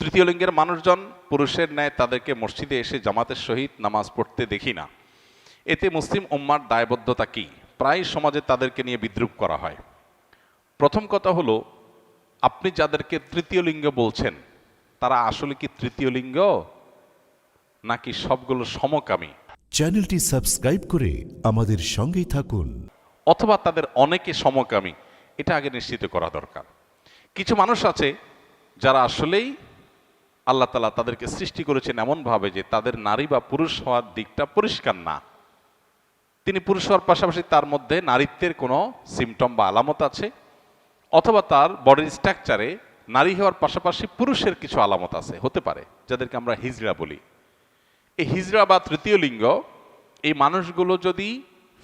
তৃতীয় লিঙ্গের মানুষজন পুরুষের ন্যায় তাদেরকে মসজিদে এসে জামাতের সহিত নামাজ পড়তে দেখি না। এতে মুসলিম উম্মার দায়বদ্ধতা কি? প্রায় সমাজে তাদেরকে নিয়ে বিদ্রূপ করা হয়। প্রথম কথা হলো, আপনি যাদেরকে তৃতীয় লিঙ্গ বলছেন তারা আসলে কি তৃতীয় লিঙ্গ নাকি সবগুলো সমকামী? চ্যানেলটি সাবস্ক্রাইব করে আমাদের সঙ্গেই থাকুন। অথবা তাদের অনেকে সমকামী, এটা আগে নিশ্চিত করা দরকার। কিছু মানুষ আছে যারা আসলেই আল্লাহ তাআলা তাদেরকে সৃষ্টি করেছেন এমনভাবে যে তাদের নারী বা পুরুষ হওয়ার দিকটা পরিষ্কার না। তিনি পুরুষ হওয়ার পাশাপাশি তার মধ্যে নারীত্বের কোনো সিমটম বা আলামত আছে, অথবা তার বডির স্ট্রাকচারে নারী হওয়ার পাশাপাশি পুরুষের কিছু আলামত আছে, হতে পারে, যাদেরকে আমরা হিজড়া বলি। এই হিজড়া বা তৃতীয় লিঙ্গ, এই মানুষগুলো যদি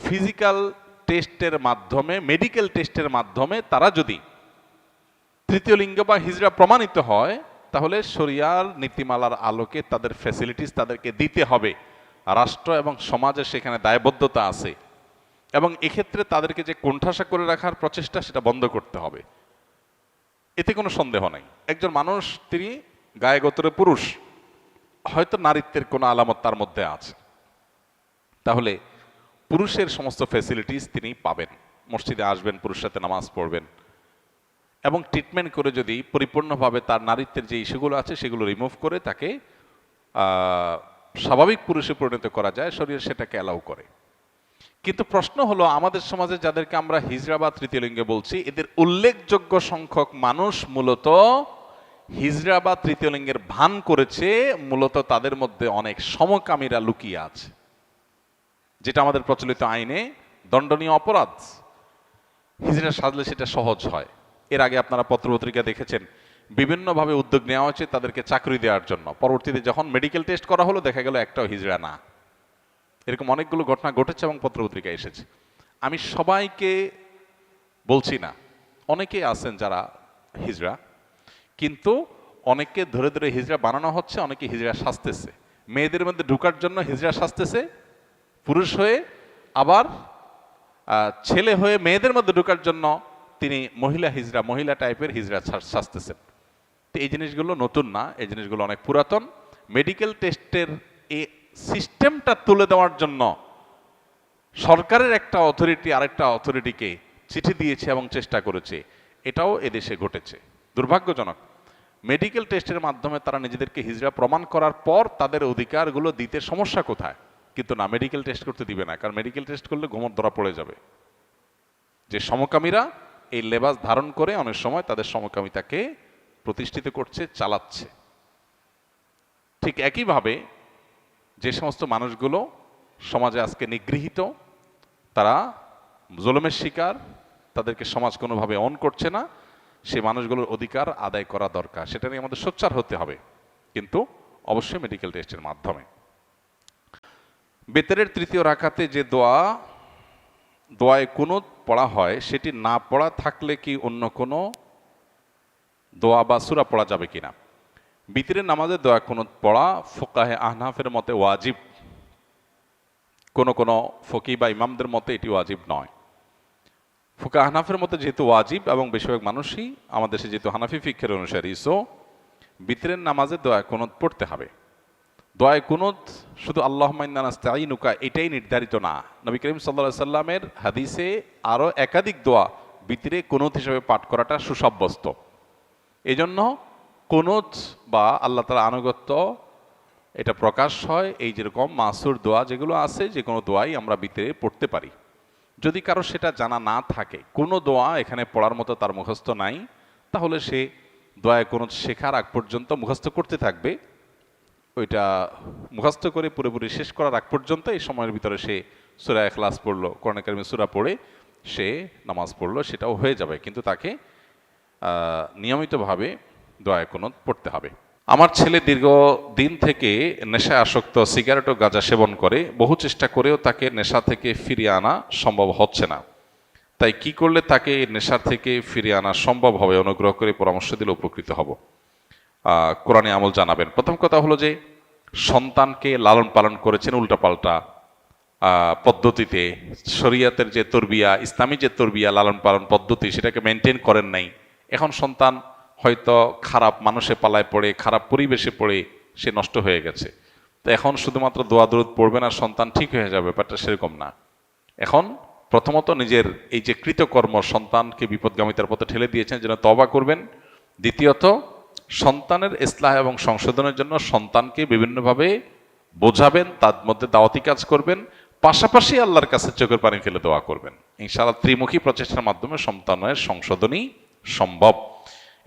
ফিজিক্যাল টেস্টের মাধ্যমে, মেডিকেল টেস্টের মাধ্যমে তারা যদি তৃতীয় লিঙ্গ বা হিজড়া প্রমাণিত হয়, তাহলে শরিয়ার নীতিমালার আলোকে তাদের ফ্যাসিলিটিস তাদেরকে দিতে হবে। রাষ্ট্র এবং সমাজের সেখানে দায়বদ্ধতা আছে, এবং এক্ষেত্রে তাদেরকে যে কোণঠাসা করে রাখার প্রচেষ্টা, সেটা বন্ধ করতে হবে। এতে কোনো সন্দেহ নাই। একজন মানুষ, তিনি গায়ে গোত্রে পুরুষ, হয়তো নারীত্বের কোনো আলামত তার মধ্যে আছে, তাহলে পুরুষের সমস্ত ফ্যাসিলিটিস তিনি পাবেন। মসজিদে আসবেন, পুরুষের সাথে নামাজ পড়বেন, এবং ট্রিটমেন্ট করে যদি পরিপূর্ণভাবে তার নারীত্বের যে ইস্যুগুলো আছে সেগুলো রিমুভ করে তাকে স্বাভাবিক পুরুষে পরিণত করা যায়, শরীর সেটাকে অ্যালাউ করে। কিন্তু প্রশ্ন হলো, আমাদের সমাজে যাদেরকে আমরা হিজড়া বা তৃতীয় লিঙ্গে বলছি, এদের উল্লেখযোগ্য সংখ্যক মানুষ মূলত হিজড়া বা তৃতীয় লিঙ্গের ভান করেছে। মূলত তাদের মধ্যে অনেক সমকামীরা লুকিয়ে আছে, যেটা আমাদের প্রচলিত আইনে দণ্ডনীয় অপরাধ। হিজড়া সাজলে সেটা সহজ হয়। এর আগে আপনারা পত্রপত্রিকা দেখেছেন, বিভিন্নভাবে উদ্যোগ নেওয়া হয়েছে তাদেরকে চাকরি দেওয়ার জন্য। পরবর্তীতে যখন মেডিকেল টেস্ট করা হলো, দেখা গেল একটাও হিজড়া না। এরকম অনেকগুলো ঘটনা ঘটেছে এবং পত্রপত্রিকায় এসেছে। আমি সবাইকে বলছি না, অনেকে আছেন যারা হিজড়া, কিন্তু অনেককে ধরে ধরে হিজড়া বানানো হচ্ছে, অনেকে হিজড়া সাজতেছে। মেয়েদের মধ্যে ঢুকার জন্য হিজড়া সাজতেছে পুরুষ হয়ে, আবার ছেলে হয়ে মেয়েদের মধ্যে ঢুকার জন্য তিনি মহিলা হিজড়া, মহিলা টাইপের হিজড়া সাজতেছেন। তো এই জিনিসগুলো নতুন না, এই জিনিসগুলো অনেক পুরাতন। মেডিকেল টেস্টের এই সিস্টেমটা তুলে দেওয়ার জন্য সরকারের একটা অথরিটি আরেকটা অথরিটিকে চিঠি দিয়েছে এবং চেষ্টা করেছে, এটাও এদেশে ঘটেছে। দুর্ভাগ্যজনক। মেডিকেল টেস্টের মাধ্যমে তারা নিজেদেরকে হিজড়া প্রমাণ করার পর তাদের অধিকারগুলো দিতে সমস্যা কোথায়? কিন্তু না, মেডিকেল টেস্ট করতে দিবে না, কারণ মেডিকেল টেস্ট করলে গোমর ধরা পড়ে যাবে যে সমকামীরা এই লেবাস ধারণ করে অনেক সময় তাদের সমকামিতাকে প্রতিষ্ঠিত করছে, চালাচ্ছে। ঠিক একইভাবে যে সমস্ত মানুষগুলো সমাজে আজকে নিগৃহীত, তারা জুলুমের শিকার, তাদেরকে সমাজ কোনোভাবে অন করছে না, সেই মানুষগুলোর অধিকার আদায় করা দরকার। সেটা নিয়ে আমাদের সোচ্চার হতে হবে, কিন্তু অবশ্যই মেডিকেল টেস্টের মাধ্যমে। বেতেরের তৃতীয় রাকাতে যে দোয়ায় কুনুত পড়া হয়, সেটি না পড়া থাকলে কি অন্য কোনো দোয়া বা সূরা পড়া যাবে কিনা? বিতরের নামাজে দোয়া কুনুত পড়া ফুকাহে আহনাফের মতে ওয়াজিব, কোন কোন ফকি বা ইমামদের মতে এটি ওয়াজিব নয়। ফুকা আহনাফের মতে যেহেতু ওয়াজিব, এবং বেশিরভাগ মানুষই আমাদের দেশে যেহেতু হানাফি ফিকহের অনুসারী, সো বিতরের নামাজে দোয়া কুনুত পড়তে হবে। দোয়া কুনুত শুধু আল্লাহুম্মা ইন্না নাস্তাঈনুকা এটাই নির্ধারিত না। নবী করিম সাল্লাল্লাহু আলাইহি সাল্লামের হাদিসে আরো একাধিক দোয়া বিতরে কুনুত হিসেবে পাঠ করাটা সুসাব্যস্ত। এজন্য কুনুত বা আল্লাহ তাআলার আনুগত্য এটা প্রকাশ হয় এই যেরকম মাসুর দোয়া যেগুলো আছে, যে কোনো দোয়াই আমরা বিতরে পড়তে পারি। যদি কারো সেটা জানা না থাকে, কোনো দোয়া এখানে পড়ার মতো তার মুখস্থ নাই, তাহলে সে দোয়া কুনুত শেখার আগ পর্যন্ত মুখস্থ করতে থাকবে। ওইটা মুখস্থ করে পুরোপুরি শেষ করার আগ পর্যন্ত এই সময়ের ভিতরে সে সূরা ইখলাস পড়লো, কোরআন কারীমের সূরা পড়ে সে নামাজ পড়লো, সেটাও হয়ে যাবে। কিন্তু তাকে নিয়মিতভাবে দোয়া কুনুত পড়তে হবে। আমার ছেলে দীর্ঘদিন থেকে নেশায় আসক্ত, সিগারেট ও গাঁজা সেবন করে, বহু চেষ্টা করেও তাকে নেশা থেকে ফিরিয়ে আনা সম্ভব হচ্ছে না। তাই কি করলে তাকে নেশা থেকে ফিরিয়ে আনা সম্ভব হবে? অনুগ্রহ করে পরামর্শ দিলে উপকৃত হব। কোরআনে আমল জানাবেন। প্রথম কথা হলো যে সন্তানকে লালন পালন করেছেন উল্টাপাল্টা পদ্ধতিতে, শরিয়াতের যে তরবিয়া, ইসলামী যে তরবিয়া লালন পালন পদ্ধতি, সেটাকে মেনটেন করেন নাই। এখন সন্তান হয়তো খারাপ মানুষে পালায় পড়ে, খারাপ পরিবেশে পড়ে সে নষ্ট হয়ে গেছে। তো এখন শুধুমাত্র দোয়া দরুদ পড়বেন আর সন্তান ঠিক হয়ে যাবে, ব্যাপারটা সেরকম না। এখন প্রথমত নিজের এই যে কৃতকর্ম সন্তানকে বিপদগামিতার পথে ঠেলে দিয়েছেন, যেন তওবা করবেন। দ্বিতীয়ত সন্তানের ইসলাহ এবং সংশোধনের জন্য সন্তানকে বিভিন্নভাবে বোঝাবেন, তার মধ্যে দাওয়াতি কাজ করবেন, পাশাপাশি আল্লাহর কাছে চোখের পানি ফেলে দোয়া করবেন। ইনশাআল্লাহ ত্রিমুখী প্রচেষ্টার মাধ্যমে সন্তানের সংশোধনই সম্ভব।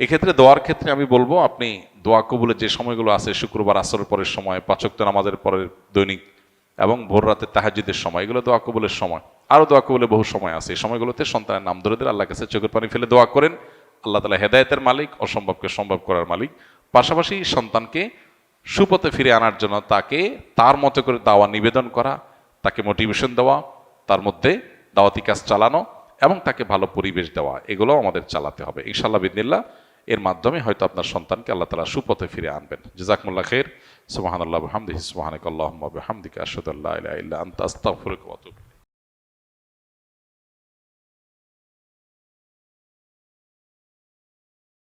এক্ষেত্রে দোয়ার ক্ষেত্রে আমি বলবো, আপনি দোয়া কবুলের যে সময়গুলো আছে, শুক্রবার আসরের পরের সময়, 5 ওয়াক্ত নামাজের পরের দৈনিক এবং ভোর রাতে তাহাজ্জুদের সময়, এগুলো দোয়া কবুলের সময়। আরও দোয়া কবুলের বহু সময় আছে। এই সময়গুলোতে সন্তানের নাম ধরে দিয়ে আল্লাহর কাছে চোখের পানি ফেলে দোয়া করেন। আল্লাহ তাআলা হেদায়েতের মালিক, অসম্ভবকে সম্ভব করার মালিক। পাশাপাশি সন্তানকে সুপথে ফিরে আনার জন্য তাকে তার মতো করে দাওয়া নিবেদন করা, তাকে মোটিভেশন দেওয়া, তার মধ্যে দাওয়াতি কাজ চালানো এবং তাকে ভালো পরিবেশ দেওয়া, এগুলো আমাদের চালাতে হবে ইনশাআল্লাহ বিদিনিল্লাহ। এর মাধ্যমে হয়তো আপনার সন্তানকে আল্লাহ তাআলা সুপথে ফিরে আনবেন। জাযাকুমুল্লাহ খাইর। সুবহানাল্লাহি ওয়া বিহামদিহি, সুবহানাকাল্লাহুম্মা ওয়া বিহামদিকা, আশহাদু আল্লা ইলাহা ইল্লা আনতা, আস্তাগফিরুকা ওয়া আতুবু